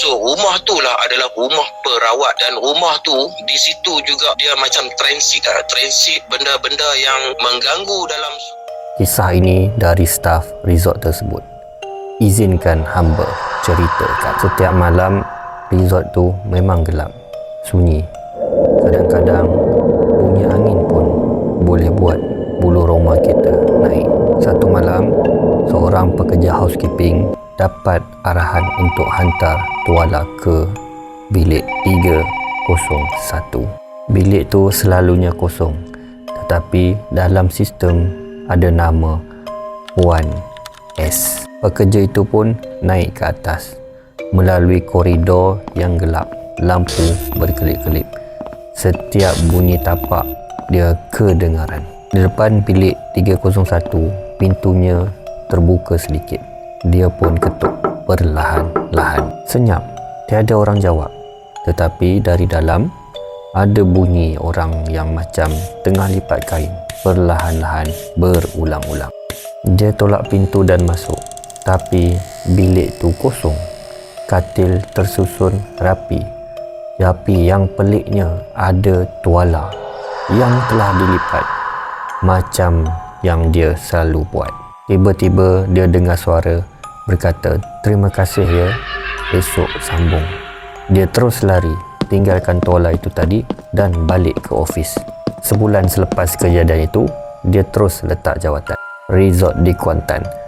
So rumah tu lah adalah rumah perawat, dan rumah tu di situ juga dia macam transit benda-benda yang mengganggu dalam. Kisah ini dari staf resort tersebut. Izinkan hamba ceritakan. Setiap malam resort tu memang gelap, sunyi. Kadang-kadang bunyi angin pun boleh buat bulu roma kita naik. Satu malam, seorang pekerja housekeeping dapat arahan untuk hantar Tuala ke bilik 301. Bilik tu selalunya kosong, tetapi dalam sistem ada nama Puan S. Pekerja itu pun naik ke atas melalui koridor yang gelap, lampu berkelip-kelip. Setiap bunyi tapak dia kedengaran. Di depan bilik 301, pintunya terbuka sedikit. Dia pun ketuk perlahan-lahan. Senyap, tiada orang jawab. Tetapi dari dalam ada bunyi orang yang macam tengah lipat kain, perlahan-lahan berulang-ulang. Dia tolak pintu dan masuk, tapi bilik tu kosong. Katil tersusun rapi. Tapi yang peliknya ada tuala yang telah dilipat macam yang dia selalu buat. Tiba-tiba dia dengar suara berkata, "Terima kasih ya, esok sambung." Dia terus lari, tinggalkan tuala itu tadi dan balik ke ofis. Sebulan selepas kejadian itu, dia terus letak jawatan. Resort di Kuantan